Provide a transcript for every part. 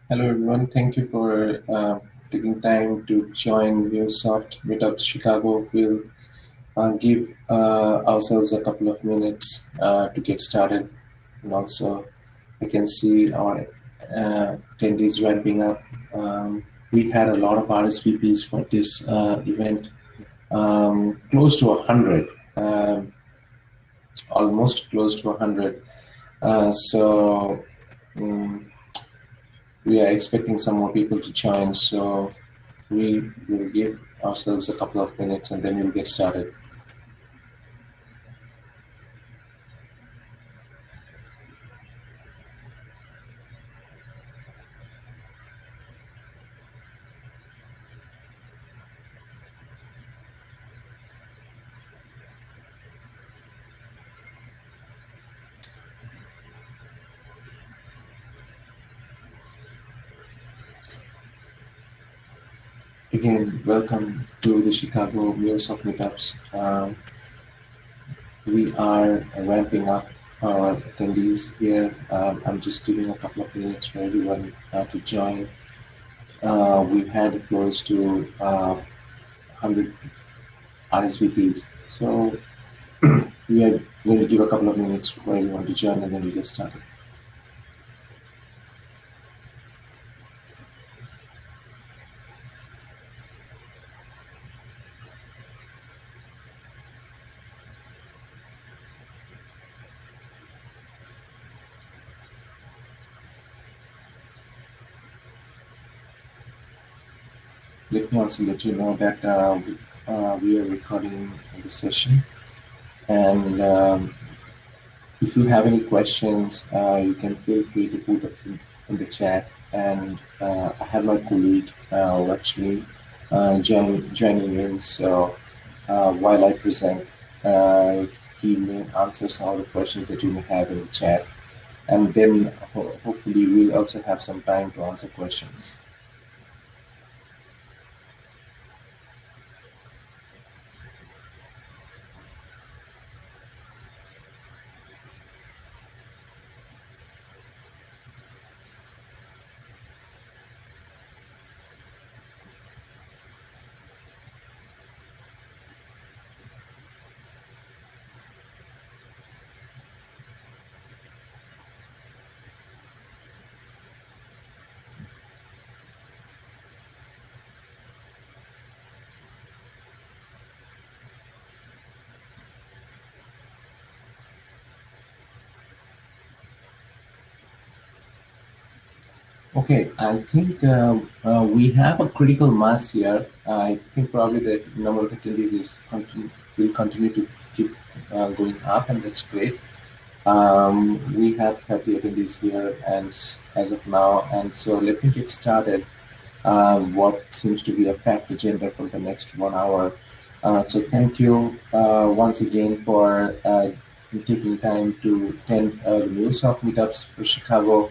Hello everyone, thank you for taking time to join MuleSoft Meetup Chicago. We'll give ourselves a couple of minutes to get started, and also I can see our attendees ramping up. We had a lot of RSVPs for this event, close to 100, almost close to 100. So. We are expecting some more people to join, so we will give ourselves a couple of minutes and then we'll get started. Again, welcome to the Chicago MuleSoft Meetups. We are ramping up our attendees here. I'm just giving a couple of minutes for everyone to join. We've had close to 100 RSVPs. So we are going to give a couple of minutes for everyone to join and then we'll get started. Let me also let you know that we are recording the session, and if you have any questions, you can feel free to put it in the chat. And I have my colleague Lakshmi joining in, so while I present, he may answer some of the questions that you may have in the chat, and then hopefully we'll also have some time to answer questions. Okay, I think we have a critical mass here. I think probably the number of attendees will continue to keep going up, and that's great. We have 30 attendees here, and as of now, and so let me get started. What seems to be a packed agenda for the next 1 hour. So thank you once again for taking time to attend the MuleSoft meetups for Chicago.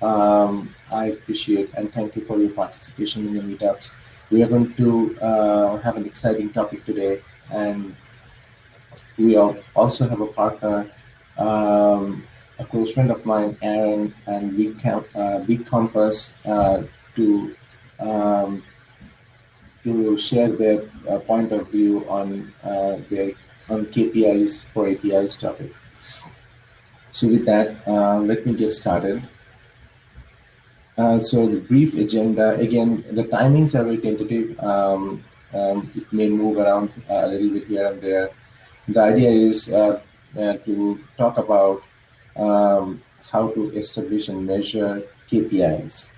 I appreciate and thank you for your participation in the meetups. We are going to have an exciting topic today, and we also have a partner, a close friend of mine, Aaron, and Big Compass to um, to share their point of view on their KPIs for APIs topic. So with that, let me get started. So the brief agenda, again, the timings are very tentative. It may move around a little bit here and there. The idea is to talk about how to establish and measure KPIs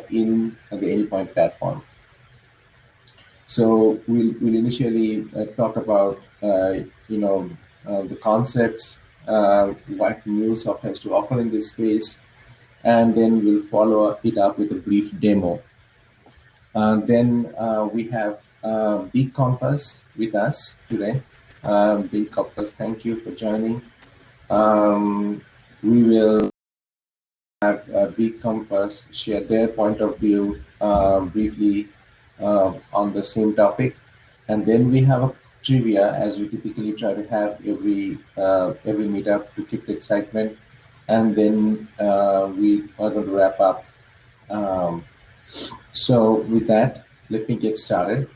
in the Anypoint platform. So we'll initially talk about the concepts, what MuleSoft has to offer in this space, and then we'll follow it up with a brief demo. Then we have Big Compass with us today. Big Compass, thank you for joining. We will have Big Compass share their point of view briefly on the same topic, and then we have a trivia, as we typically try to have every meetup to keep the excitement, and then we are going to wrap up. So with that, let me get started.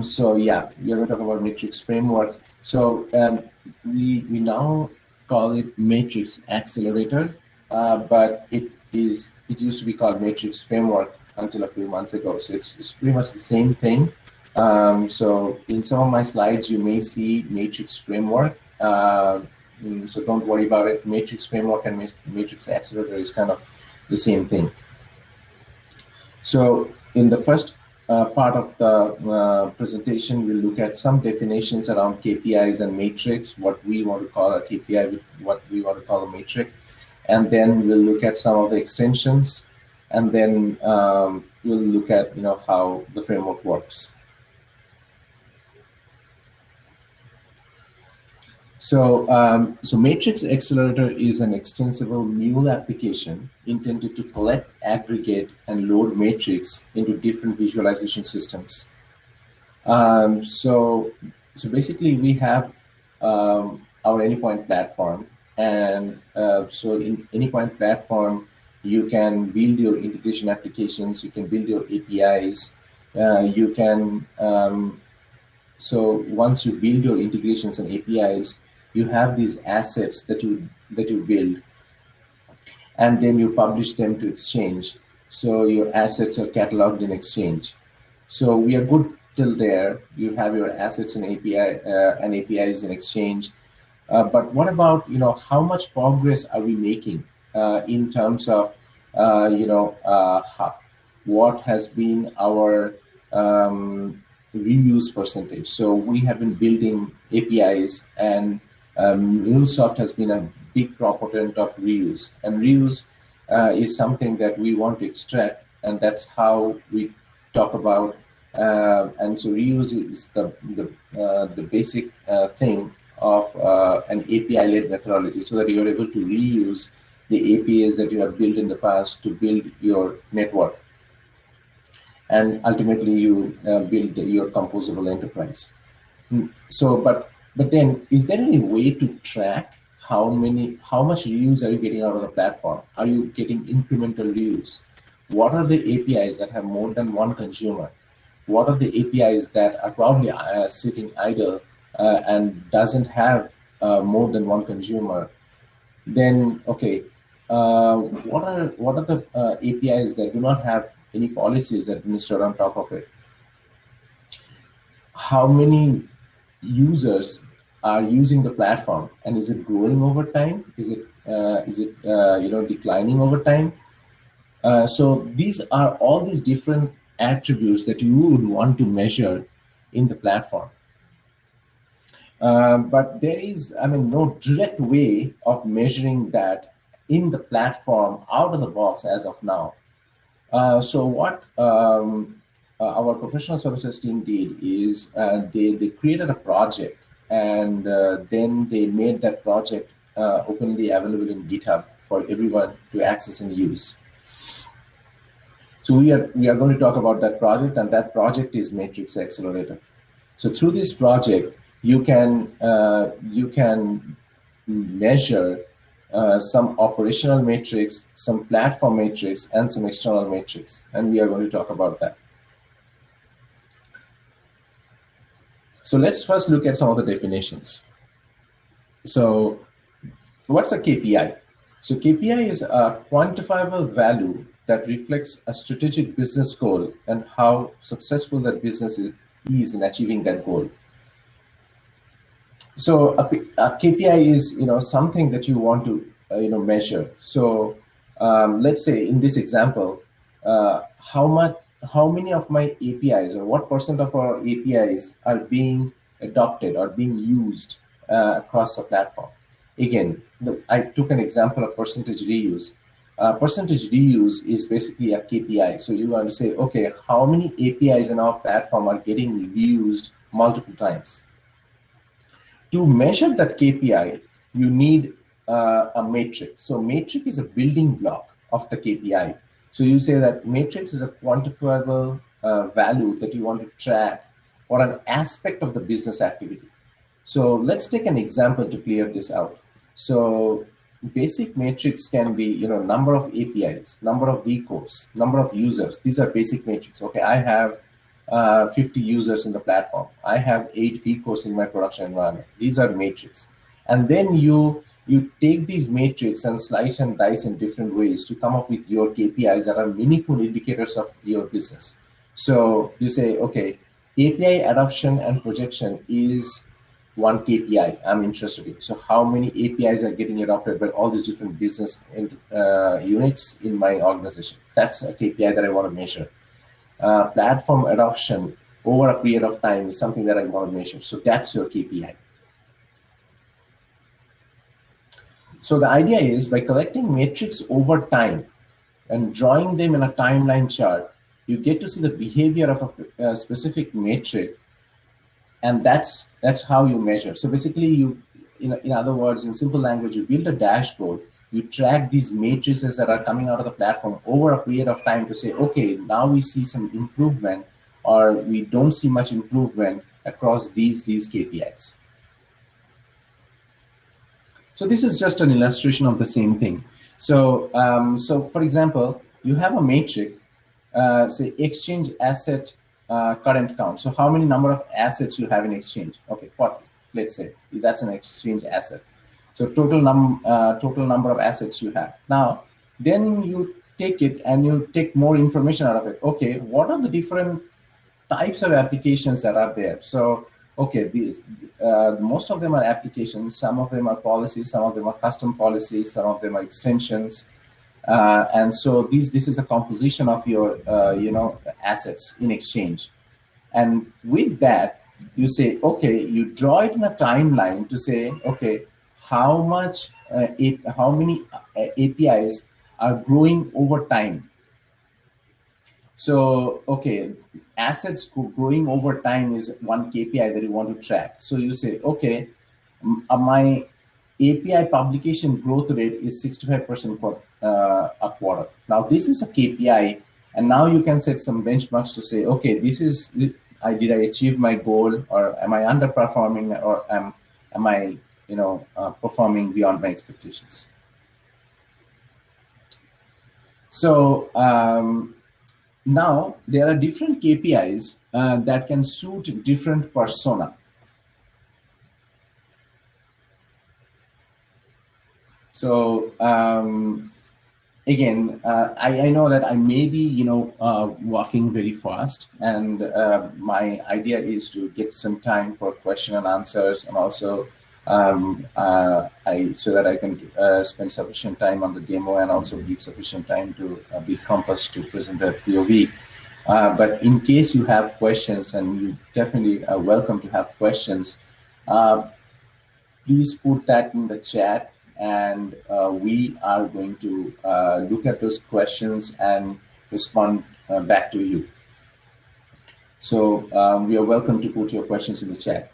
So yeah, we are going to talk about Metrics framework. So we now call it Metrics Accelerator, but it used to be called Metrics framework until a few months ago. So it's pretty much the same thing. So in some of my slides, you may see Matrix framework. So don't worry about it. Matrix framework and Matrix Accelerator is kind of the same thing. So in the first part of the presentation, we'll look at some definitions around KPIs and matrix, what we want to call a KPI, what we want to call a matrix. And then we'll look at some of the extensions, and then we'll look at how the framework works. So, so Metrics Accelerator is an extensible Mule application intended to collect, aggregate, and load metrics into different visualization systems. So basically, we have our Anypoint platform, and so in Anypoint platform, you can build your integration applications, you can build your APIs, you can. So once you build your integrations and APIs, you have these assets that you build, and then you publish them to Exchange. So your assets are cataloged in Exchange. So we are good till there. You have your assets and APIs in Exchange. But what about how much progress are we making in terms of what has been our reuse percentage? So we have been building APIs, and MuleSoft has been a big proponent of reuse, and reuse is something that we want to extract, and that's how we talk about. And so reuse is the basic thing of an API-led methodology, so that you are able to reuse the APIs that you have built in the past to build your network, and ultimately you build your composable enterprise. So, but then, is there any way to track how much reuse are you getting out of the platform? Are you getting incremental reuse? What are the APIs that have more than one consumer? What are the APIs that are probably sitting idle and doesn't have more than one consumer? Then, okay, what are the APIs that do not have any policies administered on top of it? How many users are using the platform, and is it growing over time? Is it declining over time? So these are all these different attributes that you would want to measure in the platform. But there is, no direct way of measuring that in the platform out of the box as of now. So what our professional services team did is they created a project, and then they made that project openly available in GitHub for everyone to access and use. So we are going to talk about that project, and that project is Metrics Accelerator. So through this project, you can measure some operational metrics, some platform metrics, and some external metrics, and we are going to talk about that. So let's first look at some of the definitions. So what's a KPI? So KPI is a quantifiable value that reflects a strategic business goal and how successful that business is in achieving that goal. So a KPI is something that you want to measure. So let's say in this example, how many of my APIs or what percent of our APIs are being adopted or being used across the platform. Again, I took an example of percentage reuse. Percentage reuse is basically a KPI. So you want to say, okay, how many APIs in our platform are getting reused multiple times? To measure that KPI, you need a matrix. So matrix is a building block of the KPI. So you say that matrix is a quantifiable value that you want to track for an aspect of the business activity. So let's take an example to clear this out. So basic matrix can be, number of APIs, number of vCores, number of users. These are basic matrix. Okay, I have 50 users in the platform. I have 8 vCores in my production environment. These are matrix. And then you take these matrix and slice and dice in different ways to come up with your KPIs that are meaningful indicators of your business. So you say, okay, API adoption and projection is one KPI I'm interested in. So how many APIs are getting adopted by all these different business units in my organization? That's a KPI that I want to measure. Platform adoption over a period of time is something that I want to measure. So that's your KPI. So the idea is by collecting metrics over time and drawing them in a timeline chart, you get to see the behavior of a specific metric, and that's how you measure. So basically, you, in other words, in simple language, you build a dashboard. You track these matrices that are coming out of the platform over a period of time to say, okay, now we see some improvement, or we don't see much improvement across these KPIs. So this is just an illustration of the same thing. So, so for example, you have a matrix, say exchange asset current count. So how many number of assets you have in exchange? Okay, 40, let's say. That's an exchange asset. So total number of assets you have. Now, then you take it and you take more information out of it. Okay, what are the different types of applications that are there? So, okay, these most of them are applications. Some of them are policies. Some of them are custom policies. Some of them are extensions. And so this is a composition of your assets in exchange. And with that, you say, okay, you draw it in a timeline to say, okay, how many APIs are growing over time. So, okay, assets growing over time is one KPI that you want to track. So you say, okay, my API publication growth rate is 65% per a quarter. Now this is a KPI, and now you can set some benchmarks to say, okay, did I achieve my goal, or am I underperforming, or am I performing beyond my expectations? So now there are different KPIs that can suit different persona. So again, I know that I may be walking very fast, and my idea is to get some time for question and answers, and also so that I can spend sufficient time on the demo and also give sufficient time to be compassed to present the POV. But in case you have questions, and you definitely are welcome to have questions, please put that in the chat, and we are going to look at those questions and respond back to you. So we are welcome to put your questions in the chat.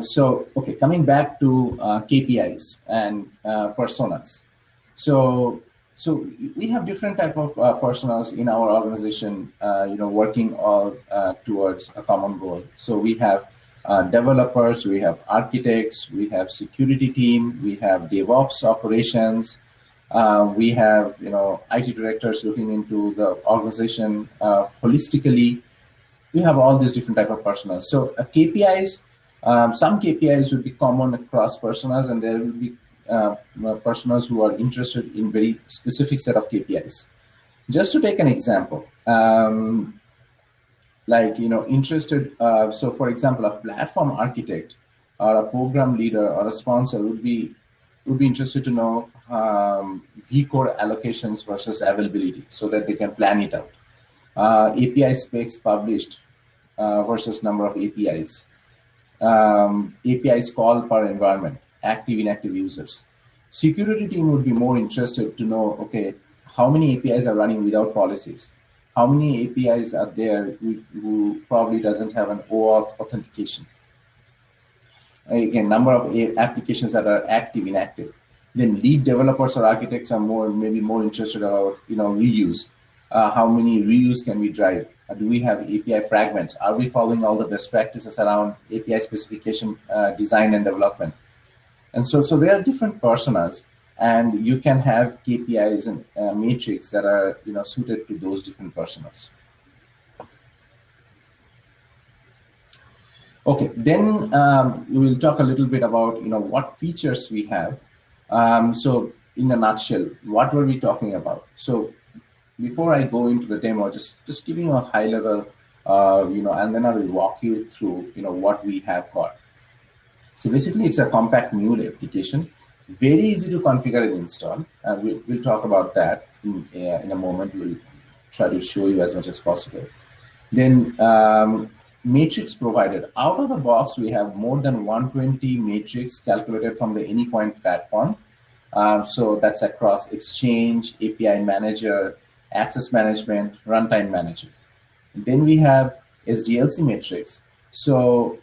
So, okay, coming back to KPIs and personas. So we have different type of personas in our organization, working all towards a common goal. So we have developers, we have architects, we have security team, we have DevOps operations, we have IT directors looking into the organization holistically. you have all these different type of personas. So KPIs, some KPIs will be common across personas, and there will be personas who are interested in very specific set of KPIs. Just to take an example, like, interested. So for example, a platform architect or a program leader or a sponsor would be interested to know vCore allocations versus availability, so that they can plan it out. API specs published versus number of APIs. APIs call per environment, active, inactive users. Security team would be more interested to know, okay, how many APIs are running without policies? How many APIs are there who probably doesn't have an OAuth authentication? Again, number of applications that are active, inactive. Then lead developers or architects are maybe more interested about, reuse. How many reuse can we drive? Do we have API fragments? Are we following all the best practices around API specification, design, and development? And so there are different personas, and you can have KPIs and metrics that are suited to those different personas. Okay, then we will talk a little bit about what features we have. So in a nutshell, what were we talking about? So before I go into the demo, just giving a high level, and then I will walk you through what we have got. So basically, it's a compact Mule application, very easy to configure and install. We'll talk about that in a moment. We'll try to show you as much as possible. Then metrics provided. Out of the box, we have more than 120 metrics calculated from the Anypoint platform. So that's across Exchange, API Manager, Access Management, Runtime Manager. Then we have SDLC metrics. So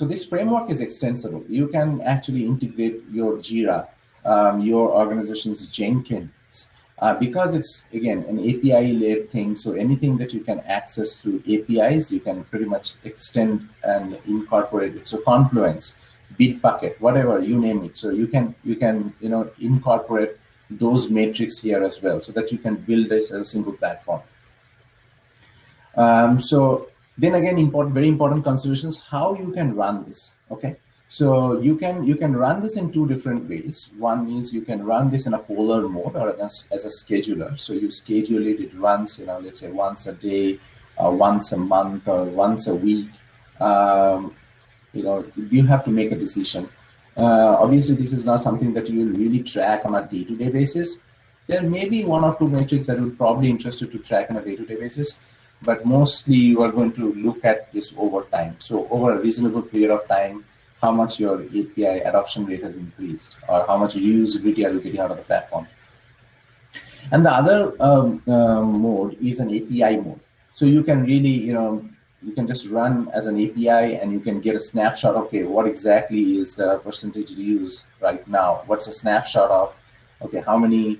this framework is extensible. You can actually integrate your Jira, your organization's Jenkins, because it's, again, an API-led thing. So anything that you can access through APIs, you can pretty much extend and incorporate it. So Confluence, Bitbucket, whatever, you name it. So you can incorporate those metrics here as well, so that you can build this as a single platform. So then again, very important considerations, how you can run this. Okay, so you can run this in two different ways. One is you can run this in a polar mode or as a scheduler. So you schedule it, it runs, let's say once a day, once a month, or once a week. You have to make a decision. Obviously, this is not something that you will really track on a day-to-day basis. There may be one or two metrics that would probably interest you to track on a day-to-day basis, but mostly you are going to look at this over time. So over a reasonable period of time, how much your API adoption rate has increased, or how much reusability are you getting out of the platform. And the other mode is an API mode. So you can really, you can just run as an API, and you can get a snapshot. Okay, what exactly is the percentage reuse right now? What's a snapshot of? Okay, how many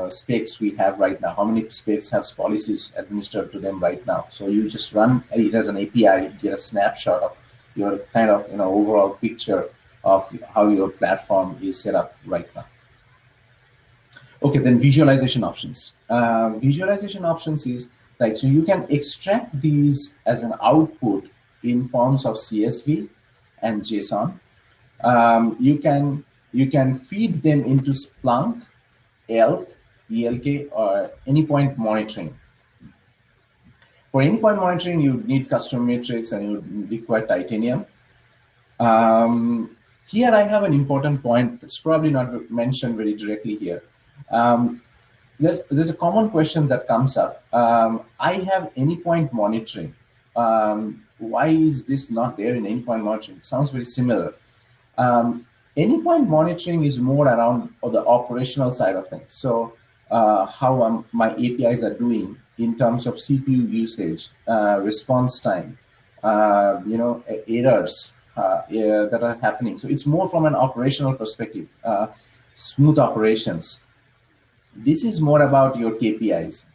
specs we have right now? How many specs have policies administered to them right now? So you just run it as an API, get a snapshot of your kind of overall picture of how your platform is set up right now. Okay, then visualization options. Visualization options is like, so you can extract these as an output in forms of CSV and JSON. You can feed them into Splunk, ELK, or Anypoint monitoring. For Anypoint monitoring, you need custom metrics and you require Titanium. Here I have an important point that's probably not mentioned very directly here. There's a common question that comes up. I have Anypoint monitoring. Why is this not there in Anypoint monitoring? It sounds very similar. Anypoint monitoring is more around the operational side of things. So how my APIs are doing in terms of CPU usage, response time, errors that are happening. So it's more from an operational perspective, smooth operations. This is more about your KPIs.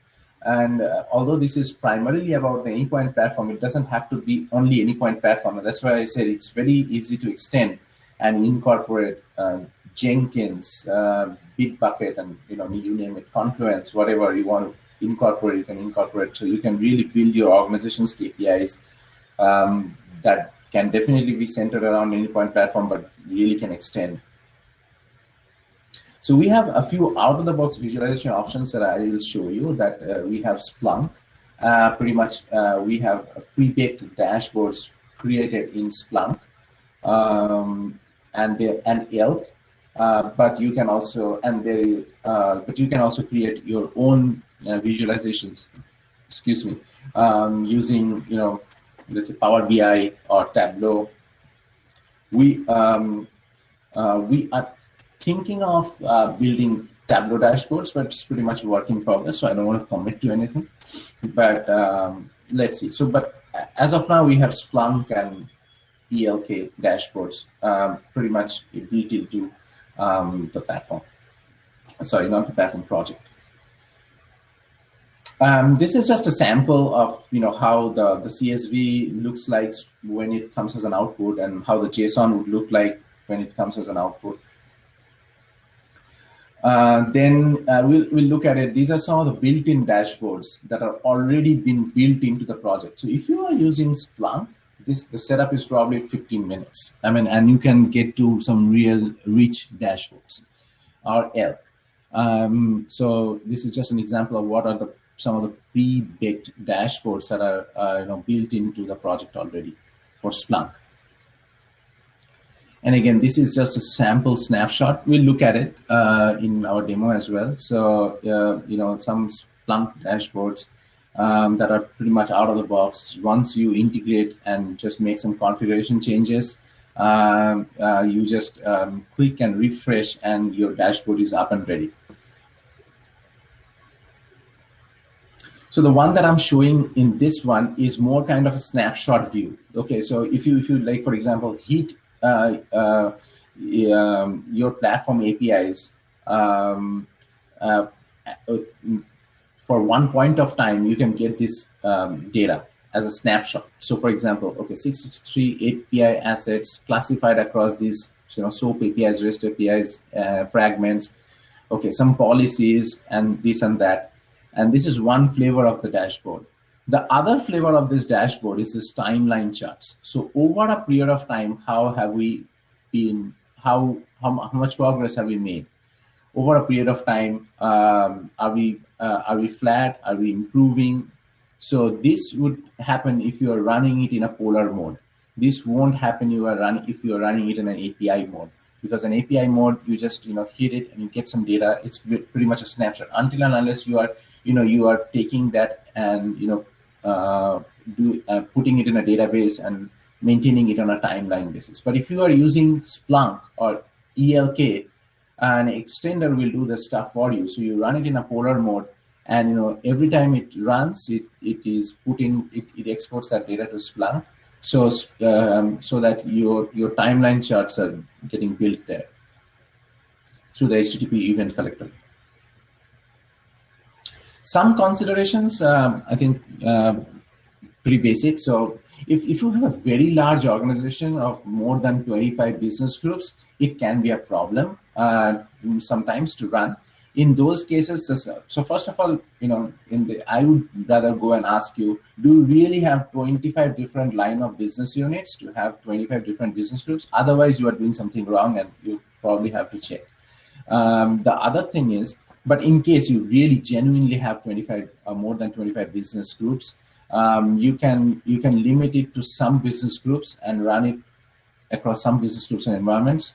And although this is primarily about the Anypoint platform, it doesn't have to be only Anypoint platform. And that's why I said it's very easy to extend and incorporate Jenkins, Bitbucket, and you name it, Confluence, whatever you want incorporate, you can incorporate. So you can really build your organization's KPIs that can definitely be centered around endpoint platform, but really can extend. So we have a few out-of-the-box visualization options that I will show you. That we have Splunk. Pretty much, we have pre-baked dashboards created in Splunk, and Elk. But you can also create your own visualizations. Excuse me, using let's say Power BI or Tableau. We are thinking of building Tableau dashboards, but it's pretty much a work in progress, so I don't want to commit to anything. But let's see. So, but as of now, we have Splunk and ELK dashboards pretty much built into the platform. Sorry, not the platform project. This is just a sample of how the CSV looks like when it comes as an output, and how the JSON would look like when it comes as an output. Then we'll look at it. These are some of the built-in dashboards that are already been built into the project. So if you are using Splunk, the setup is probably 15 minutes. I mean, and you can get to some real rich dashboards, or Elk. So this is just an example of what are some of the pre-baked dashboards that are built into the project already for Splunk. And again, this is just a sample snapshot. We'll look at it in our demo as well. So some Splunk dashboards that are pretty much out of the box. Once you integrate and just make some configuration changes, you just click and refresh, and your dashboard is up and ready. So the one that I'm showing in this one is more kind of a snapshot view. Okay, so if you like, for example, hit your platform APIs for one point of time, you can get this data as a snapshot. So for example, okay, 663 API assets classified across these SOAP APIs, REST APIs, fragments, okay, some policies and this and that. And this is one flavor of the dashboard. The other flavor of this dashboard is this timeline charts. So over a period of time, how have we been, how much progress have we made? Over a period of time, are we flat? Are we improving? So this would happen if you are running it in a polar mode. This won't happen if you are running it in an API mode. Because an API mode, you just hit it and you get some data. It's pretty much a snapshot until and unless you are taking that and putting it in a database and maintaining it on a timeline basis. But if you are using Splunk or ELK, an extender will do the stuff for you. So you run it in a polar mode, and every time it runs, it exports that data to Splunk. So that your timeline charts are getting built there through the HTTP event collector. Some considerations, I think, pretty basic. So if you have a very large organization of more than 25 business groups, it can be a problem sometimes to run. In those cases, so first of all, I would rather go and ask you, do you really have 25 different line of business units to have 25 different business groups? Otherwise, you are doing something wrong, and you probably have to check. The other thing is, but in case you really genuinely have 25 or more than 25 business groups, you can limit it to some business groups and run it across some business groups and environments.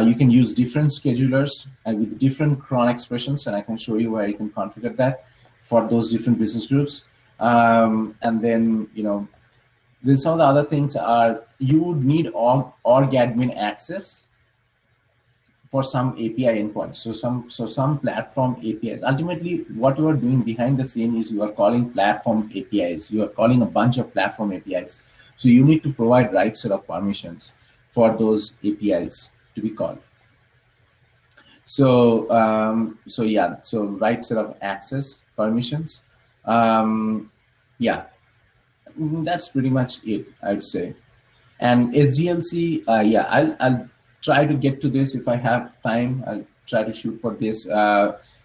You can use different schedulers with different cron expressions, and I can show you where you can configure that for those different business groups. And then, then some of the other things are, you would need org admin access for some API endpoints. So some platform APIs. Ultimately, what you are doing behind the scene is you are calling platform APIs. You are calling a bunch of platform APIs. So you need to provide right set of permissions for those APIs to be called. So so right set of access permissions. Yeah, that's pretty much it, I'd say. And SDLC, yeah, I'll try to get to this if I have time. I'll try to shoot for this.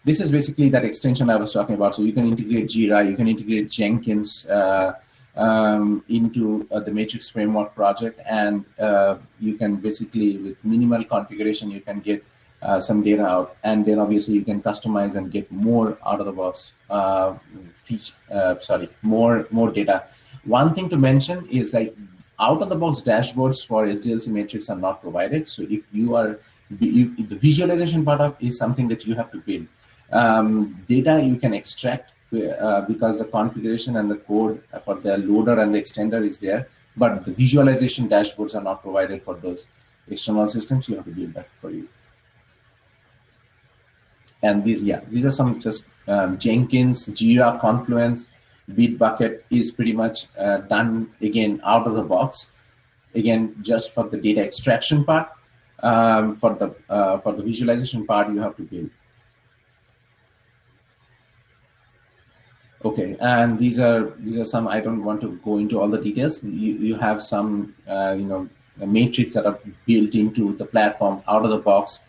This is basically that extension I was talking about. So you can integrate Jira, you can integrate Jenkins into the Matrix framework project, and you can basically, with minimal configuration, you can get some data out, and then obviously you can customize and get more out of the box. More data. One thing to mention is like out of the box dashboards for SDLC Matrix are not provided. So if you are the visualization part of is something that you have to build. Data you can extract because the configuration and the code for the loader and the extender is there, but the visualization dashboards are not provided for those external systems. You have to build that for you. And these are some just Jenkins, Jira, Confluence, Bitbucket is pretty much done again out of the box. Again, just for the data extraction part. For the visualization part, you have to build. Okay, and these are some. I don't want to go into all the details. You have some matrix that are built into the platform out of the box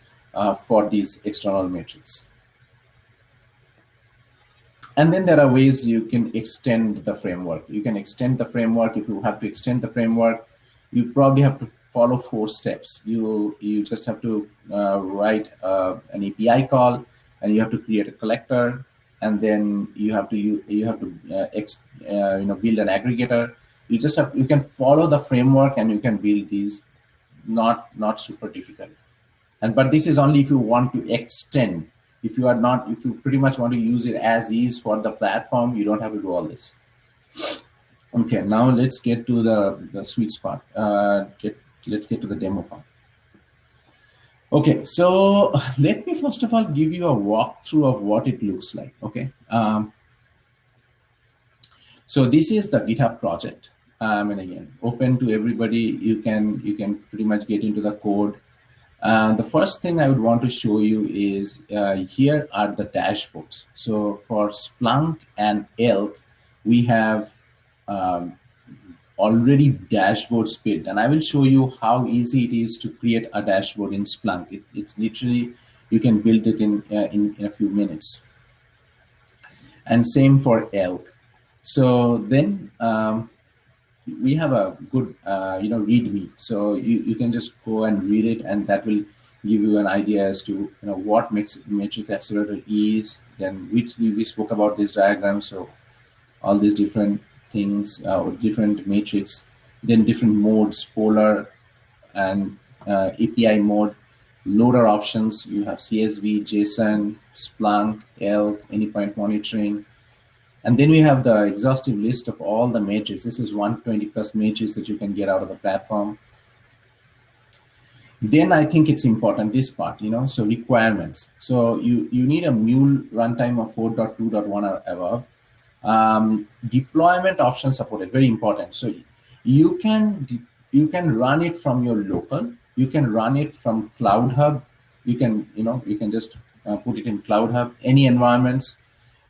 for these external matrix. And then there are ways you can extend the framework. You can extend the framework. If you have to extend the framework, you probably have to follow 4 steps. You just have to write an API call, and you have to create a collector, and then you have to build an aggregator. You can follow the framework and you can build these. Not super difficult. But this is only if you want to extend. If you pretty much want to use it as is for the platform, you don't have to do all this. Okay, now let's get to the sweet spot. Let's get to the demo part. Okay, so let me first of all give you a walkthrough of what it looks like. Okay, so this is the GitHub project, and again, open to everybody. You can pretty much get into the code. The first thing I would want to show you is here are the dashboards. So for Splunk and Elk, we have already dashboards built, and I will show you how easy it is to create a dashboard in Splunk. It's literally, you can build it in a few minutes. And same for Elk. So then we have a good README, so you can just go and read it, and that will give you an idea as to what Metrics Accelerator is. Then we spoke about this diagram, so all these different things or different matrix, then different modes, Polar and API mode, loader options. You have CSV, JSON, Splunk, Elk, anypoint monitoring. And then we have the exhaustive list of all the matrix. This is 120 plus matrix that you can get out of the platform. Then I think it's important, this part, so requirements. So you need a Mule runtime of 4.2.1 or above. Deployment option supported, very important. So you can run it from your local. You can run it from Cloud Hub. You can just put it in Cloud Hub. Any environments,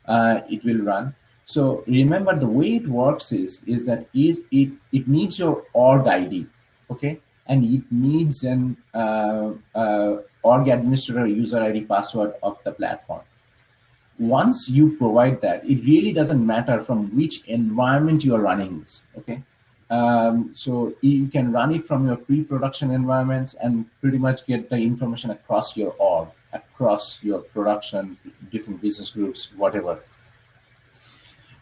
it will run. So remember, the way it works is that it needs your org ID, okay, and it needs an org administrator user ID password of the platform. Once you provide that, it really doesn't matter from which environment you are running this, okay. So you can run it from your pre-production environments and pretty much get the information across your org, across your production, different business groups, whatever.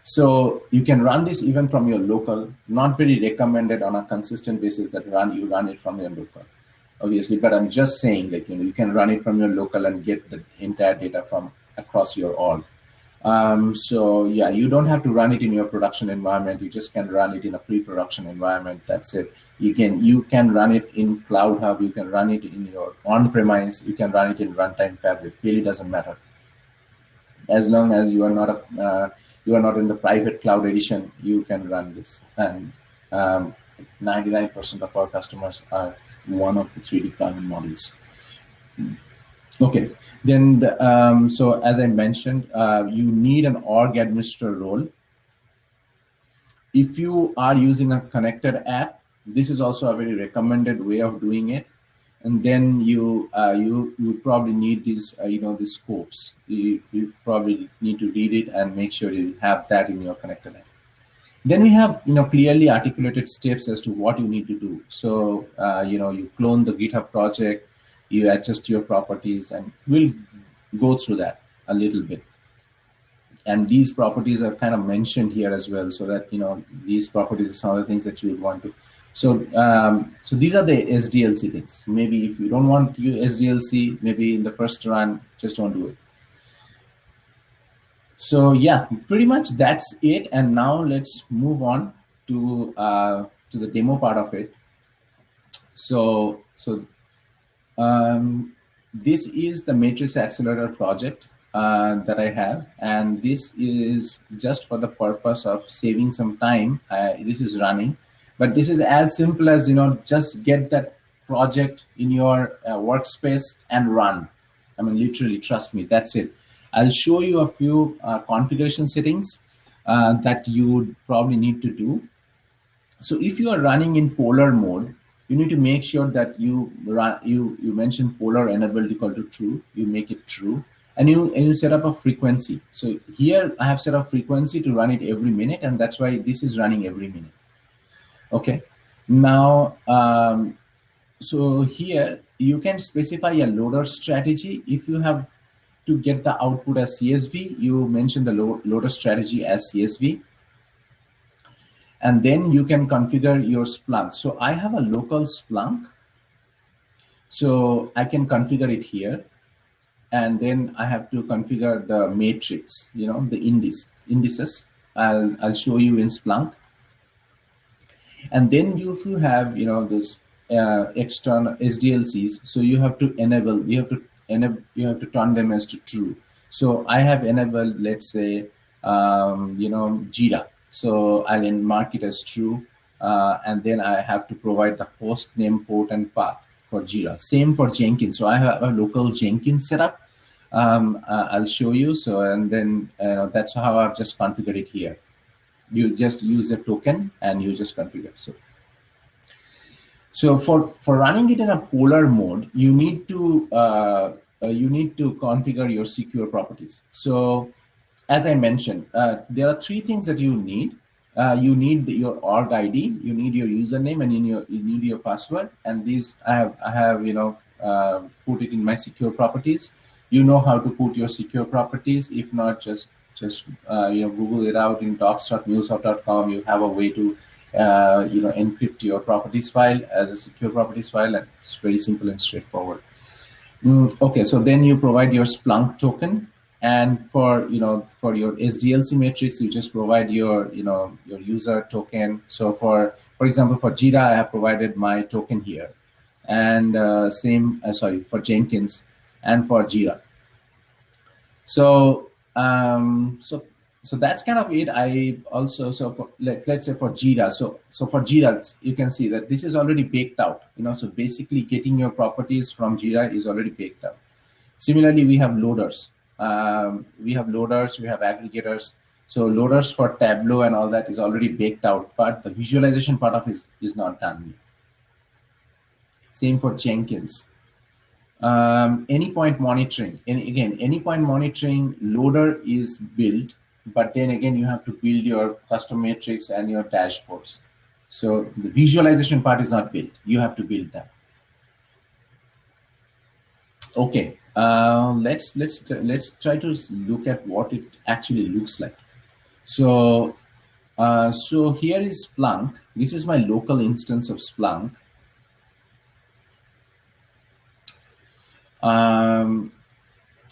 So you can run this even from your local. Not very recommended on a consistent basis that you run it from your local, obviously. But I'm just saying, like, you can run it from your local and get the entire data from across your org. So yeah, you don't have to run it in your production environment. You just can run it in a pre-production environment. That's it. You can run it in Cloud Hub. You can run it in your on-premise. You can run it in Runtime Fabric. Really doesn't matter. As long as you are not in the private cloud edition, you can run this. And 99% of our customers are one of the 3 deployment models. Okay, then so as I mentioned, you need an org administrator role. If you are using a connected app, this is also a very recommended way of doing it. and then you probably need these the scopes. You probably need to read it and make sure you have that in your connector line. Then we have clearly articulated steps as to what you need to do. So you clone the GitHub project, you adjust your properties, and we'll go through that a little bit. And these properties are kind of mentioned here as well, so that these properties are some of the things that you would want to. So these are the SDLC things. Maybe if you don't want to use SDLC, maybe in the first run, just don't do it. So yeah, pretty much that's it. And now let's move on to the demo part of it. So this is the Metrics Accelerator project that I have, and this is just for the purpose of saving some time. This is running, but this is as simple as just get that project in your workspace and run. I mean, literally, trust me, that's it. I'll show you a few configuration settings that you would probably need to do. So if you are running in Polar mode, you need to make sure that you mention Polar enabled equal to true. You make it true, and you set up a frequency. So here I have set up frequency to run it every minute, and that's why this is running every minute. Okay. Now, so here you can specify a loader strategy. If you have to get the output as CSV, you mention the loader strategy as CSV. And then you can configure your Splunk. So I have a local Splunk. So I can configure it here. And then I have to configure the matrix, the indices. I'll show you in Splunk. And then if you have, this external SDLCs, so you have to enable, you have to turn them as to true. So I have enabled, let's say, Jira. So I will mark it as true, and then I have to provide the host name, port, and path for Jira. Same for Jenkins. So I have a local Jenkins setup. I'll show you. So, and then that's how I've just configured it here. You just use a token and you just configure. So for running it in a Polar mode, you need to configure your secure properties. So as I mentioned, there are three things that you need. You need your org ID, you need your username, and you need your password. And these I have put it in my secure properties. You know how to put your secure properties. If not, just Google it out in docs.mulesoft.com. You have a way to encrypt your properties file as a secure properties file, and it's very simple and straightforward. Okay, so then you provide your Splunk token. And for your SDLC matrix, you just provide your your user token. So for example, for Jira, I have provided my token here, and same for Jenkins and for Jira. So so that's kind of it. I also let's say for Jira. So for Jira, you can see that this is already baked out. So basically, getting your properties from Jira is already baked out. Similarly, we have loaders. We have aggregators. So loaders for Tableau and all that is already baked out, but the visualization part of it is not done. Same for Jenkins. Anypoint monitoring. And again, anypoint monitoring loader is built, but then again, you have to build your custom metrics and your dashboards. So the visualization part is not built. You have to build that. Okay. Let's try to look at what it actually looks like. So so here is Splunk. This is my local instance of Splunk.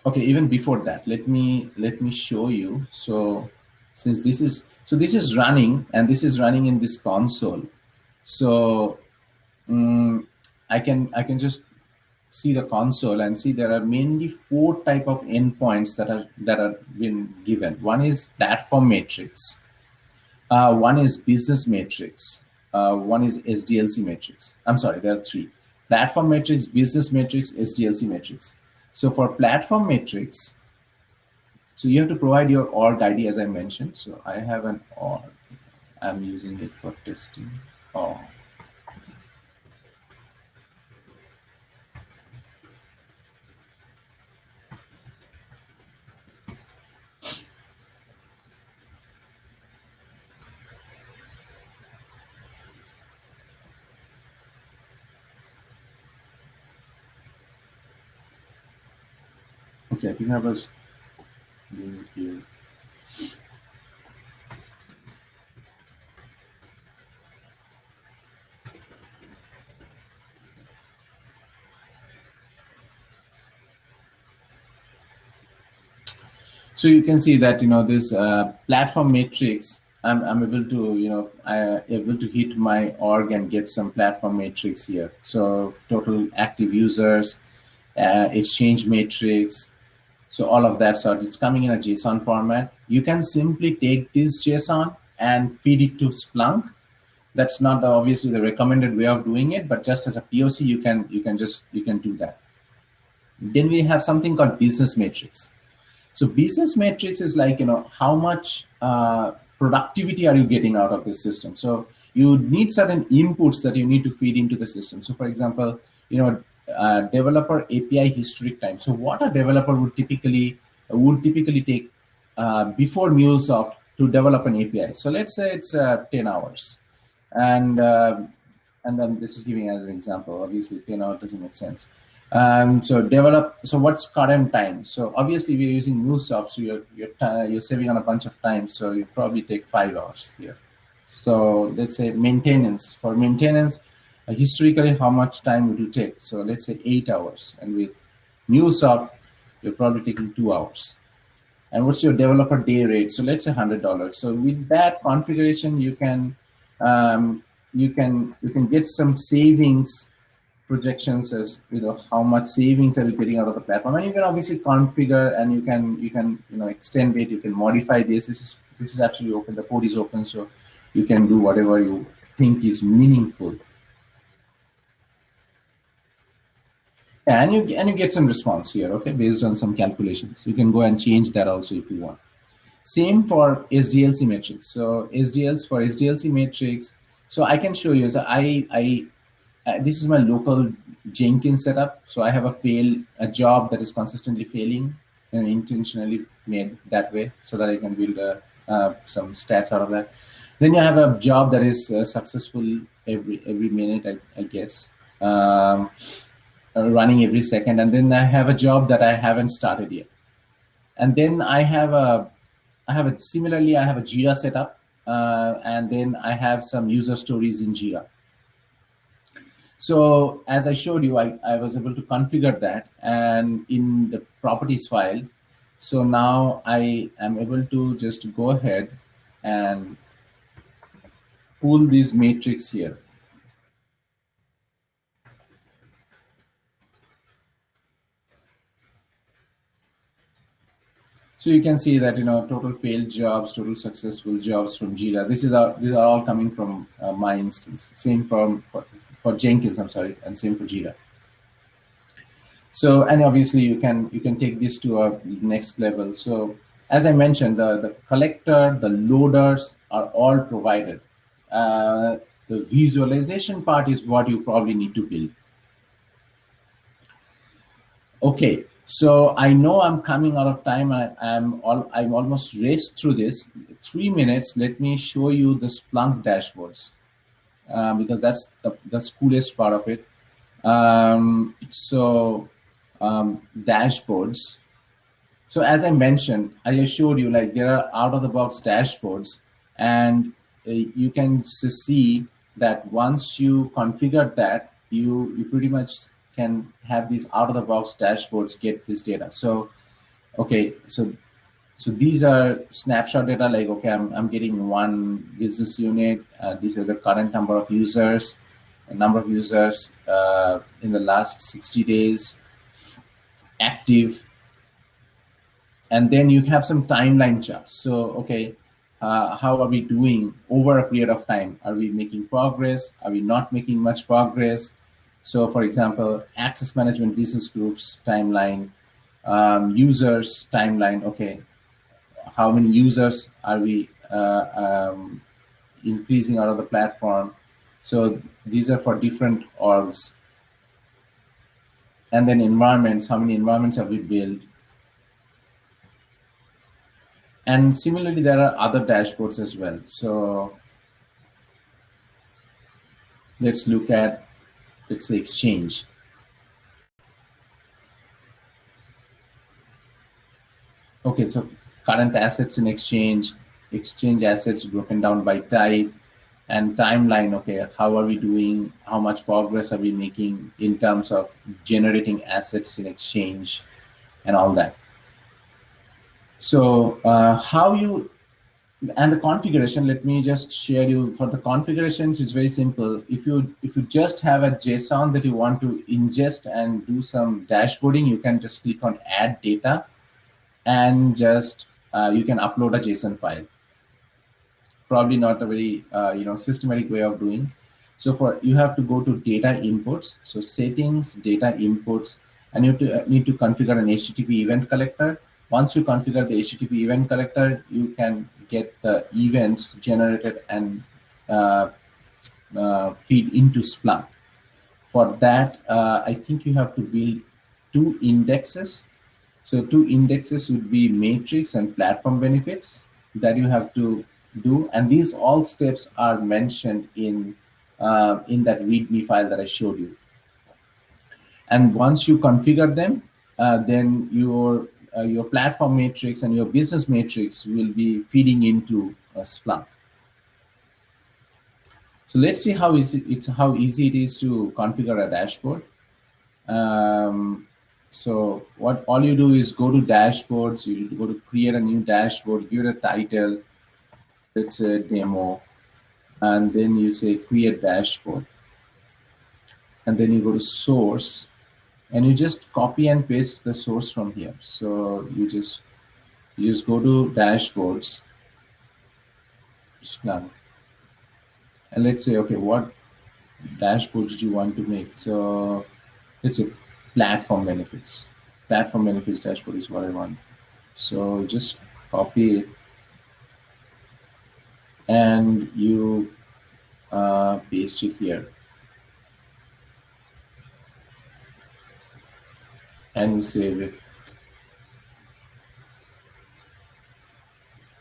Okay, even before that, let me show you. So since this is running, and this is running in this console, so I can just see the console and see there are mainly 4 type of endpoints that are been given. One is platform matrix, one is business matrix, one is SDLC matrix. I'm sorry, there are 3: platform matrix, business matrix, SDLC matrix. So for platform matrix, so you have to provide your org ID, as I mentioned. So I have an org. I'm using it for testing. Okay, I think I was doing it here. So you can see that this platform matrix. I'm able to able to hit my org and get some platform matrix here. So total active users, exchange matrix. So all of that sort, it's coming in a JSON format. You can simply take this JSON and feed it to Splunk. That's not obviously the recommended way of doing it, but just as a POC, you can do that. Then we have something called business matrix. So business metrics is like, how much productivity are you getting out of this system? So you need certain inputs that you need to feed into the system. So for example, developer API historic time. So what a developer would typically take before MuleSoft to develop an API. So let's say it's 10 hours. And then this is giving as an example. Obviously, 10 hours doesn't make sense. So what's current time? So obviously we're using MuleSoft, so you're saving on a bunch of time. So you probably take 5 hours here. So let's say maintenance. For maintenance, historically, how much time would you take? So let's say 8 hours. And with MuleSoft, you're probably taking 2 hours. And what's your developer day rate? So let's say $100. So with that configuration, you can get some savings projections as how much savings are you getting out of the platform, and you can obviously configure and you can extend it, you can modify this. This is actually open. The code is open, so you can do whatever you think is meaningful. And you get some response here, okay, based on some calculations. You can go and change that also if you want. Same for SDLC metrics. So SDLC metrics. So I can show you. So this is my local Jenkins setup. So I have a job that is consistently failing, and intentionally made that way so that I can build some stats out of that. Then you have a job that is successful every minute, I guess, running every second. And then I have a job that I haven't started yet. And then I have a Jira setup, and then I have some user stories in Jira. So as I showed you, I was able to configure that and in the properties file. So now I am able to just go ahead and pull these matrix here. So you can see that total failed jobs, total successful jobs from Jira. These are all coming from my instance. Same for Jenkins, I'm sorry, and same for Jira. So, and obviously you can take this to a next level. So as I mentioned, the collector, the loaders are all provided. The visualization part is what you probably need to build. Okay, so I know I'm coming out of time. I'm almost raced through this. 3 minutes. Let me show you the Splunk dashboards, because that's the coolest part of it. Dashboards. So as I mentioned, I just showed you like there are out-of-the-box dashboards, and you can see that once you configure that, you pretty much can have these out-of-the-box dashboards get this data. So, okay, so these are snapshot data. Like, okay, I'm getting one business unit. These are the current number of users, in the last 60 days, active. And then you have some timeline charts. So, okay, how are we doing over a period of time? Are we making progress? Are we not making much progress? So, for example, access management business groups timeline, users timeline. Okay, how many users are we increasing out of the platform? So these are for different orgs. And then environments, how many environments have we built? And similarly, there are other dashboards as well. So let's look at, let's say, Exchange. Okay, so current assets in exchange, exchange assets broken down by type, and timeline. Okay, how are we doing? How much progress are we making in terms of generating assets in exchange and all that? So how you and the configuration, let me just share you for the configurations. It's very simple. If you just have a JSON that you want to ingest and do some dashboarding, you can just click on add data, and just you can upload a JSON file. Probably not a very systematic way of doing. So for you have to go to data inputs, so settings, data inputs, and you need to configure an HTTP event collector. Once you configure the HTTP event collector, you can get the events generated and uh, feed into Splunk. For that, I think you have to build two indexes. So two indexes would be matrix and platform benefits that you have to do, and these all steps are mentioned in that README file that I showed you. And once you configure them, then your platform matrix and your business matrix will be feeding into Splunk. So let's see how easy it is to configure a dashboard. So what all you do is go to dashboards, you go to create a new dashboard, give it a title, let's say demo, and then you say create dashboard. And then you go to source, and you just copy and paste the source from here. So you just go to dashboards, Splunk, and let's say, okay, what dashboards do you want to make? So let's say platform benefits. Platform benefits dashboard is what I want. So just copy it, and you paste it here, and you save it.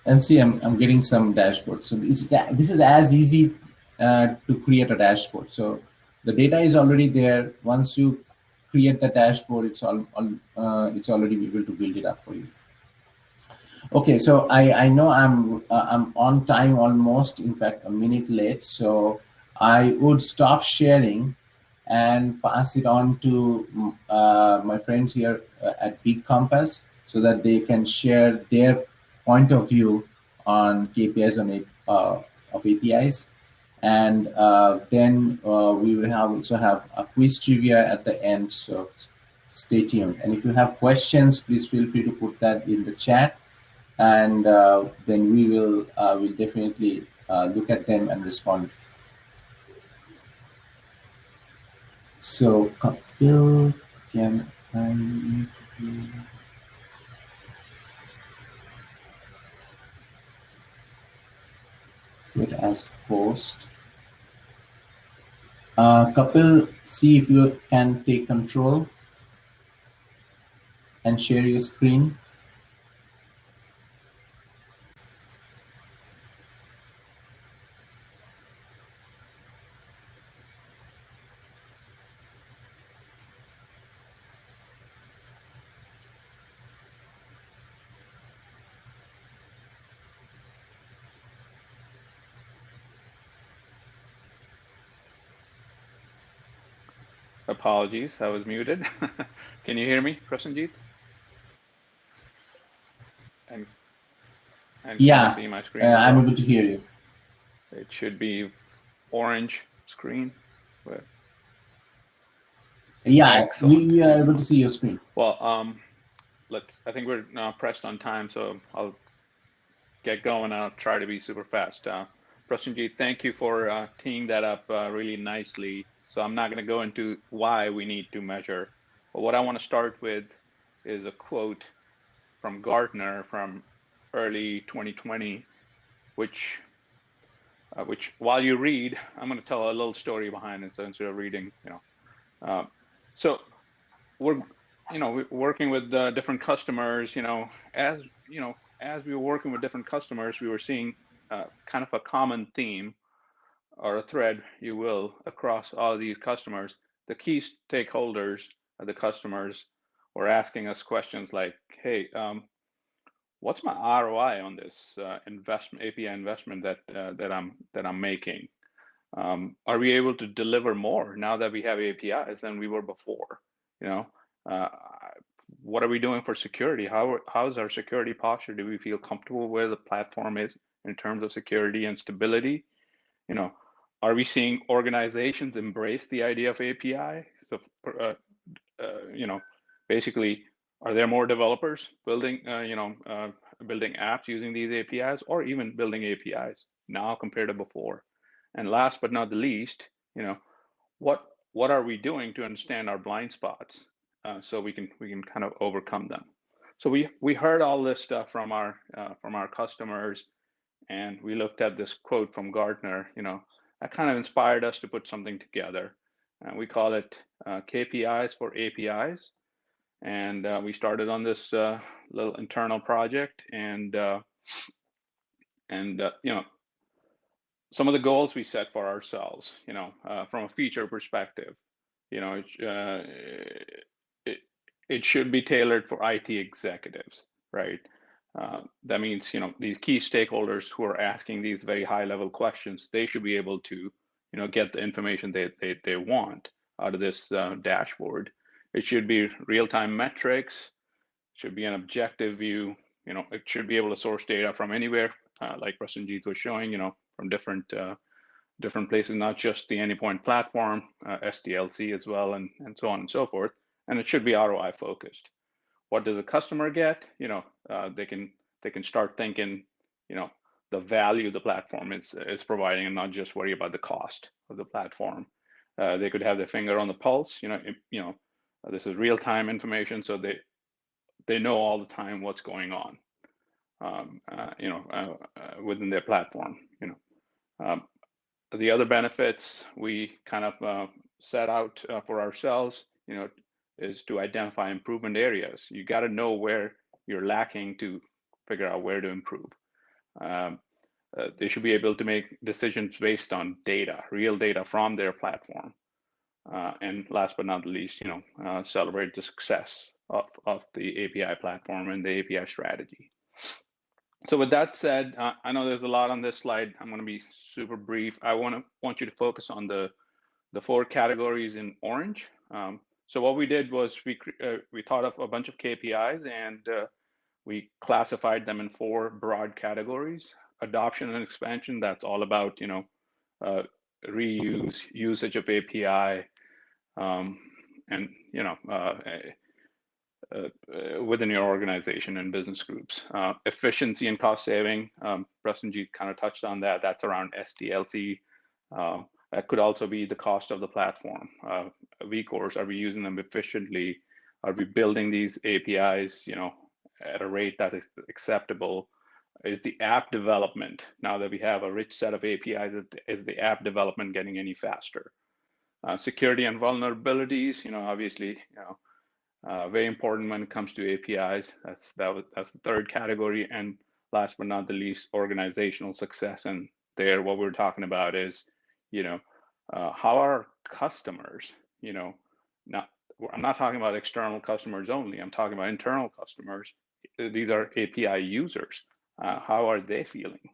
And see, I'm getting some dashboard. So this is as easy to create a dashboard. So the data is already there. Once you create the dashboard, it's already able to build it up for you. Okay, so I know I'm on time almost. In fact, a minute late. So I would stop sharing and pass it on to my friends here at Big Compass, so that they can share their point of view on KPIs of APIs. And then we will also have a quiz trivia at the end. So stay tuned. And if you have questions, please feel free to put that in the chat, and then we will definitely look at them and respond. So Kapil, can I set as host? Kapil, see if you can take control and share your screen. Apologies, I was muted. Can you hear me, Prasenjit? And can you see my screen as well? I'm able to hear you. It should be orange screen. But Yeah, excellent, we are able to excellent. see your screen. Well, I think we're now pressed on time, so I'll get going. I'll try to be super fast. Prasenjit, thank you for teeing that up really nicely. So I'm not going to go into why we need to measure, but what I want to start with is a quote from Gartner from early 2020, which while you read, I'm going to tell a little story behind it. So instead of reading, so we're working with different customers. As as we were working with different customers, we were seeing kind of a common theme or a thread, you will, across all of these customers. The key stakeholders, the customers, were asking us questions like, "Hey, what's my ROI on this investment, API investment that I'm making? Are we able to deliver more now that we have APIs than we were before? You know, uh, what are we doing for security? How's our security posture? Do we feel comfortable where the platform is in terms of security and stability? You know, are we seeing organizations embrace the idea of API? So, you know, basically, are there more developers building, building apps using these APIs, or even building APIs now compared to before? And last but not the least, you know, what are we doing to understand our blind spots so we can kind of overcome them? So we heard all this stuff from our customers, and we looked at this quote from Gartner. You know, that kind of inspired us to put something together. We call it KPIs for APIs, and we started on this little internal project, and you know, some of the goals we set for ourselves, you know, from a feature perspective, you know, it, it should be tailored for IT executives, right? That means, you know, these key stakeholders who are asking these very high level questions, they should be able to, you know, get the information they want out of this dashboard. It should be real-time metrics, should be an objective view. You know, it should be able to source data from anywhere, like Prasenjit was showing, you know, from different places, not just the Anypoint platform, SDLC as well, and so on and so forth. And it should be ROI focused. What does a customer get? You know, they can start thinking, you know, the value the platform is providing, and not just worry about the cost of the platform. They could have their finger on the pulse. You know, this is real time information, so they know all the time what's going on. Within their platform. You know, um, the other benefits we kind of set out for ourselves, you know, is to identify improvement areas. You got to know where you're lacking to figure out where to improve. Um, they should be able to make decisions based on data, real data from their platform. And last but not least, you know, celebrate the success of the API platform and the API strategy. So with that said, I know there's a lot on this slide. I'm going to be super brief. I want you to focus on the four categories in orange. So what we did was we thought of a bunch of KPIs, and we classified them in four broad categories. Adoption and expansion, that's all about, you know, reuse, usage of API, and you know, within your organization and business groups. Efficiency and cost saving, Prasenjit kind of touched on that. That's around SDLC. That could also be the cost of the platform. vCores, are we using them efficiently? Are we building these APIs, you know, at a rate that is acceptable? Is the app development, now that we have a rich set of APIs, is the app development getting any faster? Security and vulnerabilities, you know, obviously, you know, very important when it comes to APIs. That's the third category. And last but not the least, organizational success. And there, what we're talking about is, you know, how are customers, you know, I'm not talking about external customers only. I'm talking about internal customers. These are API users. How are they feeling?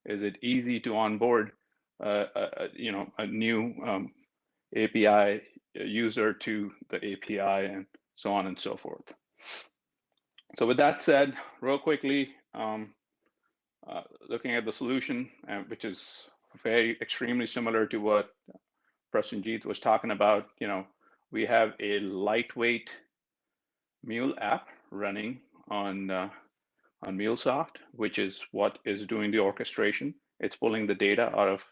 Is it easy to onboard, you know, a new API user to the API, and so on and so forth. So with that said, real quickly, looking at the solution, which is very extremely similar to what Prasenjit was talking about, you know, we have a lightweight Mule app running on MuleSoft, which is what is doing the orchestration. It's pulling the data out of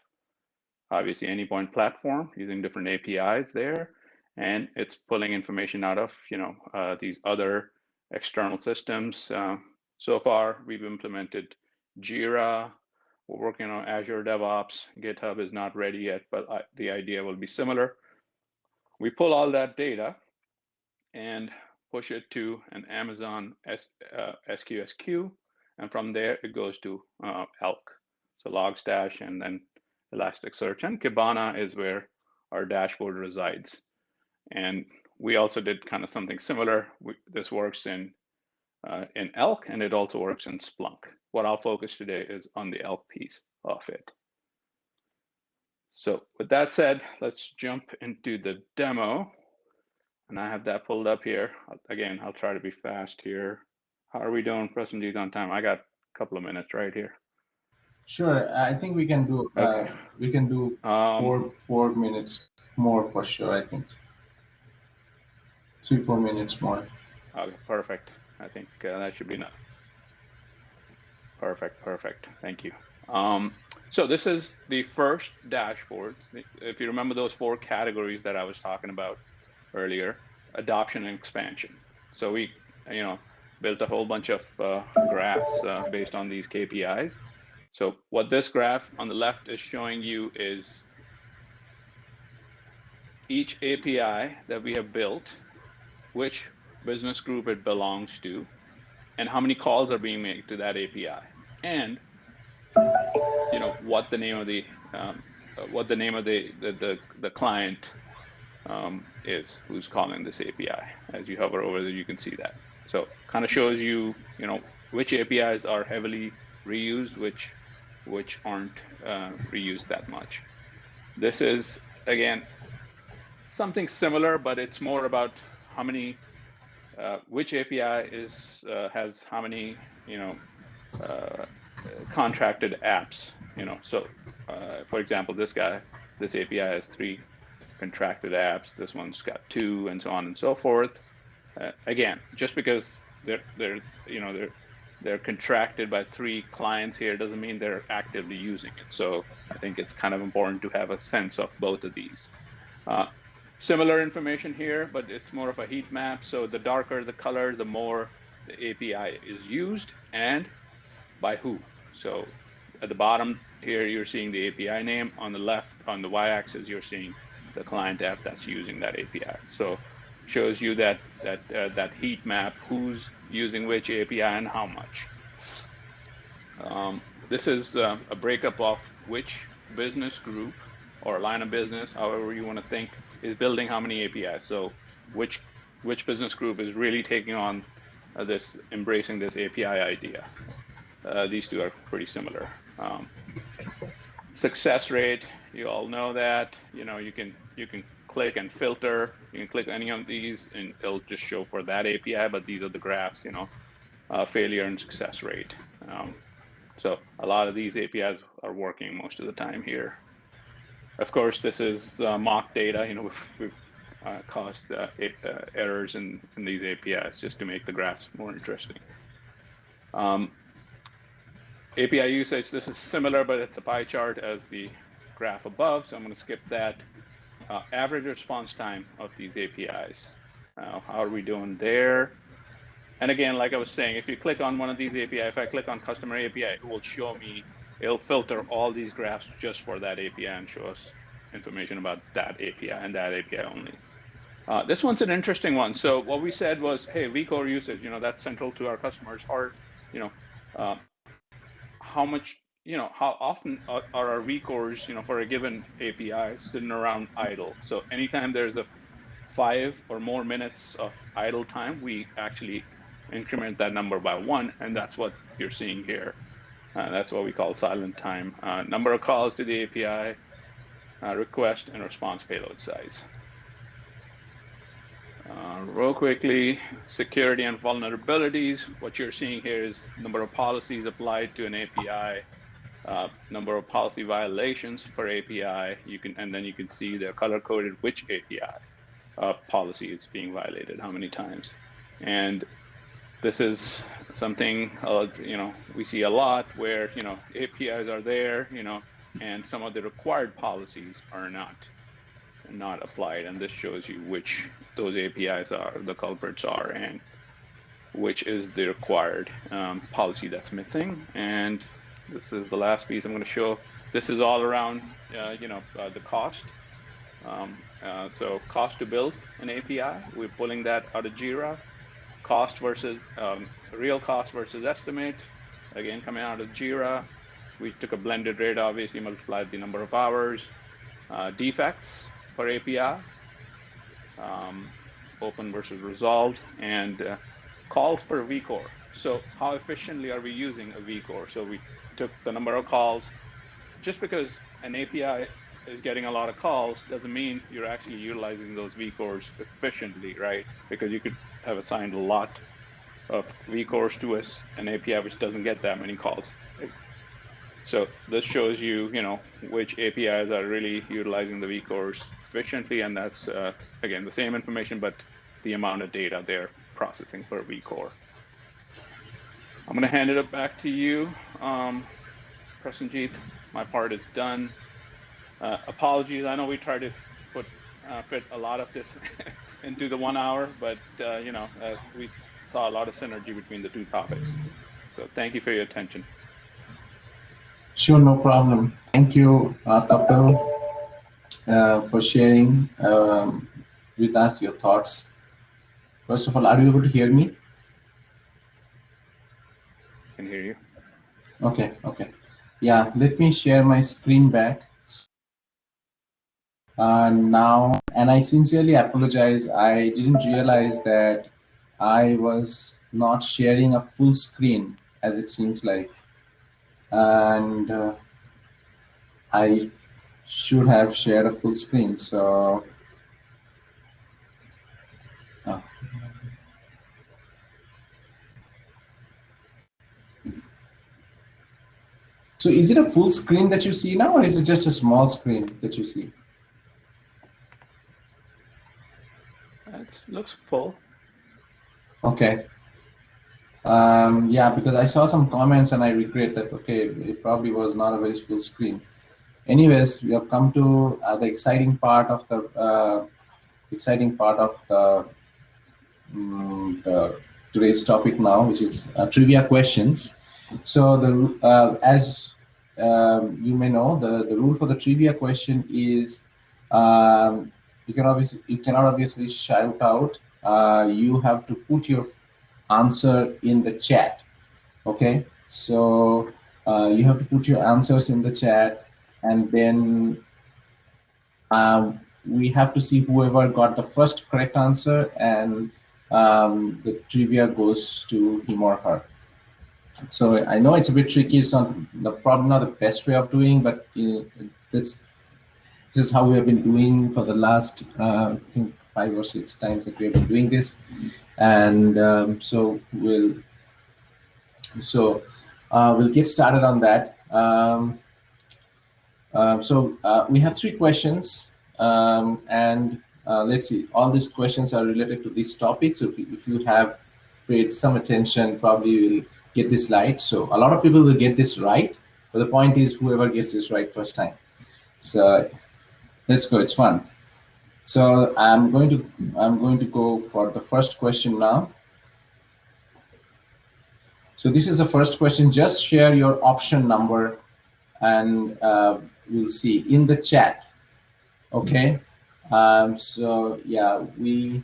obviously Anypoint platform using different APIs there, and it's pulling information out of, you know, these other external systems. So far, we've implemented Jira. We're working on Azure DevOps. GitHub is not ready yet, but the idea will be similar. We pull all that data and push it to an Amazon SQSQ, and from there it goes to Elk, so Logstash, and then Elasticsearch, and Kibana is where our dashboard resides. And we also did kind of something similar. This works in in Elk, and it also works in Splunk. What I'll focus today is on the Elk piece of it. So with that said, let's jump into the demo. And I have that pulled up here. Again, I'll try to be fast here. How are we doing, Prasanjit, on time? I got a couple of minutes right here. Sure, I think we can do Okay. 4 minutes more for sure. I think 3-4 minutes more. Okay, perfect. I think that should be enough. Perfect. Thank you. So this is the first dashboard. If you remember those 4 categories that I was talking about earlier, adoption and expansion. So we, built a whole bunch of graphs based on these KPIs. So what this graph on the left is showing you is each API that we have built, which business group it belongs to, and how many calls are being made to that API, and what the name of the client is who's calling this API. As you hover over there, you can see that. So kind of shows you, which APIs are heavily reused, which aren't reused that much. This is, again, something similar, but it's more about how many, which API has how many, contracted apps, So, for example, this API has 3 contracted apps. This one's got 2, and so on and so forth. Again, just because they're contracted by 3 clients here doesn't mean they're actively using it. So I think it's kind of important to have a sense of both of these. Similar information here, but it's more of a heat map. So the darker the color, the more the API is used and by who. So at the bottom here, you're seeing the API name. On the left, on the y-axis, you're seeing the client app that's using that API. So shows you that heat map, who's using which API and how much. This is a breakup of which business group or line of business, however you want to think, is building how many APIs. So which business group is really taking on embracing this API idea. These 2 are pretty similar. Success rate, you all know that. You can click and filter. You can click any of these, and it'll just show for that API. But these are the graphs. Failure and success rate. So a lot of these APIs are working most of the time here. Of course, this is mock data. We've caused errors in these APIs just to make the graphs more interesting. API usage, this is similar, but it's a pie chart as the graph above, so I'm going to skip that. Average response time of these APIs. How are we doing there? And again, like I was saying, if you click on one of these API, if I click on customer API, it will show me, it'll filter all these graphs just for that API and show us information about that API and that API only. This one's an interesting one. So what we said was, hey, vCore usage, that's central to our customers. Or, how much, how often are our vCores, for a given API sitting around idle? So anytime there's a 5 or more minutes of idle time, we actually increment that number by 1, and that's what you're seeing here. That's what we call silent time. Number of calls to the API, request and response payload size. Real quickly, security and vulnerabilities. What you're seeing here is number of policies applied to an API, number of policy violations per API. And then you can see they're color-coded which API policy is being violated, how many times. And this is something we see a lot where APIs are there, and some of the required policies are not applied, and this shows you which those APIs are, the culprits are, and which is the required policy that's missing. And this is the last piece I'm going to show. This is all around the cost. So cost to build an API, we're pulling that out of Jira. Cost versus real cost versus estimate, again coming out of Jira. We took a blended rate, obviously multiplied the number of hours. Defects per API, open versus resolved, and calls per vCore. So how efficiently are we using a vCore? So we took the number of calls. Just because an API is getting a lot of calls doesn't mean you're actually utilizing those vCores efficiently, right? Because you could have assigned a lot of vCores to an API which doesn't get that many calls, right? So this shows you, which APIs are really utilizing the vCores efficiently, and that's again the same information, but the amount of data they're processing per vCore. I'm going to hand it back to you, Prasenjit. My part is done. Apologies, I know we tried to fit a lot of this into the 1 hour, but we saw a lot of synergy between the two topics. So thank you for your attention. Sure, no problem. Thank you, Kapil, for sharing with us your thoughts. First of all, are you able to hear me? I can hear you. Okay. Yeah, let me share my screen back. Now, and I sincerely apologize. I didn't realize that I was not sharing a full screen, as it seems like. And I should have shared a full screen. So, so is it a full screen that you see now, or is it just a small screen that you see? It looks full. Okay. Yeah, because I saw some comments and I regret that. Okay, it probably was not a very full screen. Anyways, we have come to the exciting part of the today's topic now, which is trivia questions. So as you may know, the rule for the trivia question is you cannot obviously shout out. You have to put your answer in the chat. Okay, so you have to put your answers in the chat, and then we have to see whoever got the first correct answer, and the trivia goes to him or her. So I know it's a bit tricky. It's probably not the best way of doing, but this is how we have been doing for the last I think 5 or 6 times that we have been doing this, and so we'll get started on that. So we have 3 questions, and let's see. All these questions are related to this topic. So if you have paid some attention, probably you will get this right. So a lot of people will get this right, but the point is whoever gets this right first time. So let's go. It's fun. So I'm going to go for the first question now. So this is the first question. Just share your option number, and we'll see in the chat. Okay. So yeah, we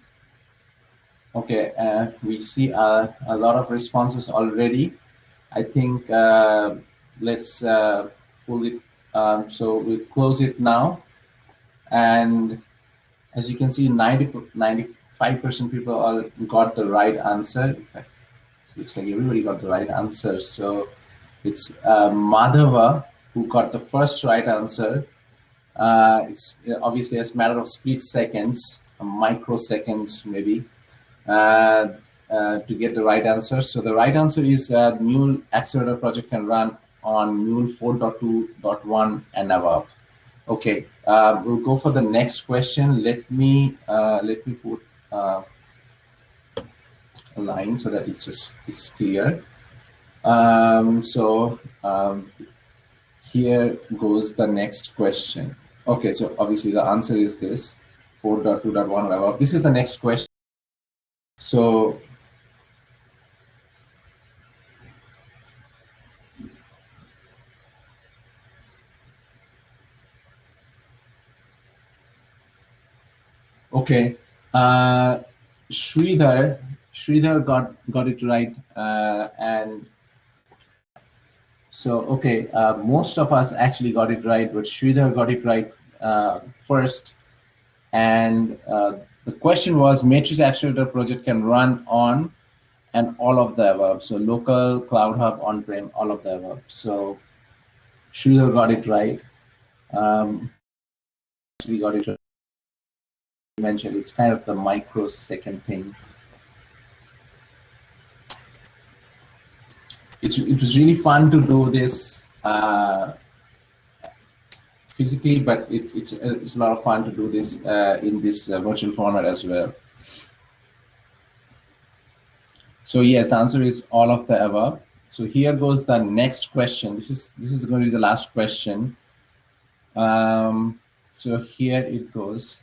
see a lot of responses already. I think let's pull it. So we'll close it now, and as you can see, 95% people all got the right answer. So it looks like everybody got the right answer. So it's Madhava who got the first right answer. It's obviously a matter of split seconds, microseconds maybe, to get the right answer. So the right answer is Mule Accelerator project can run on Mule 4.2.1 and above. Okay, we'll go for the next question. Let me put a line so that it's clear. Here goes the next question. Okay, so obviously the answer is this, 4.2.1 and above. This is the next question. So okay, Sridhar got it right, and so okay, most of us actually got it right, but Sridhar got it right first, and the question was Metrics Accelerator project can run on and all of the above. So local, Cloud Hub, on-prem, all of the above. So Sridhar got it right. We got it right. Mentioned it's kind of the microsecond thing. It was really fun to do this physically, but it's a lot of fun to do this in this virtual format as well. So yes, the answer is all of the above. So here goes the next question. This is going to be the last question. So here it goes.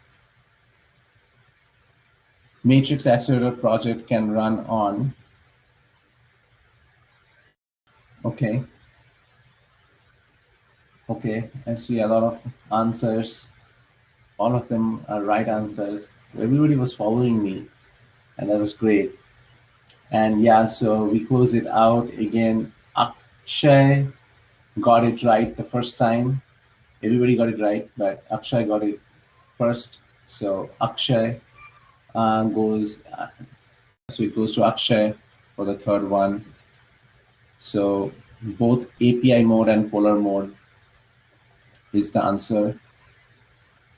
Metrics Accelerator project can run on. Okay. Okay, I see a lot of answers. All of them are right answers. So everybody was following me, and that was great. And yeah, so we close it out again. Akshay got it right the first time. Everybody got it right, but Akshay got it first. So Akshay goes. So it goes to Akshay for the third one. So both API mode and polar mode is the answer.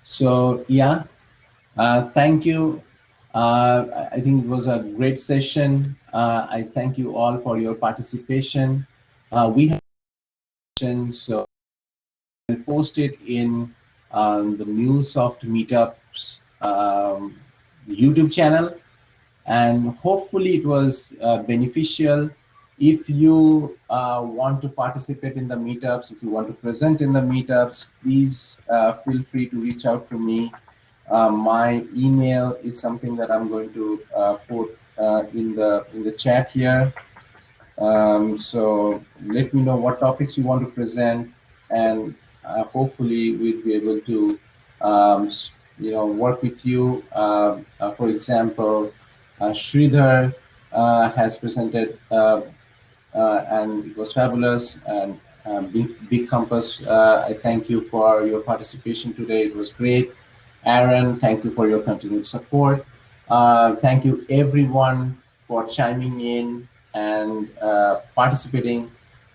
So yeah, thank you. I think it was a great session. I thank you all for your participation. We have questions, so I'll post it in the MuleSoft Meetups YouTube channel, and hopefully it was beneficial. If you want to participate in the meetups, if you want to present in the meetups, please feel free to reach out to me. My email is something that I'm going to put in the chat here. So let me know what topics you want to present, and hopefully we'll be able to work with you. For example, Sridhar has presented and it was fabulous. And Big Compass, I thank you for your participation today. It was great. Aaron, thank you for your continued support. Thank you everyone for chiming in and participating.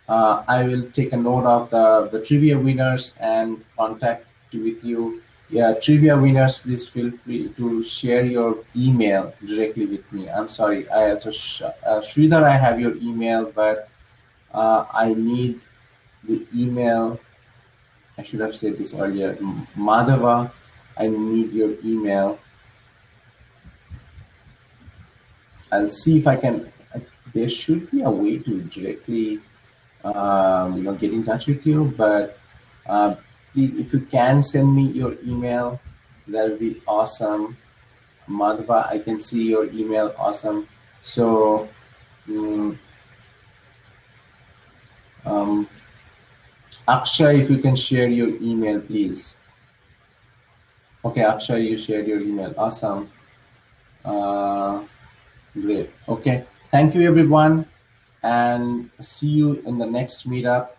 I will take a note of the trivia winners and contact with you. Yeah, trivia winners, please feel free to share your email directly with me. I'm sorry. Sridhar, I have your email, but I need the email. I should have said this earlier. Madhava, I need your email. I'll see if I can. There should be a way to directly, get in touch with you. But please, if you can send me your email, that would be awesome. Madhava, I can see your email. Awesome. So, Akshay, if you can share your email, please. Okay, Akshay, you shared your email. Awesome. Great. Okay. Thank you, everyone, and see you in the next meetup.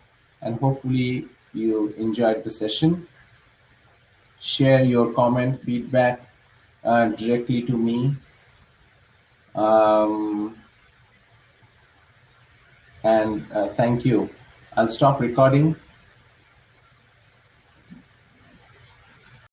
And hopefully you enjoyed the session. Share your comment, feedback directly to me. And thank you. I'll stop recording.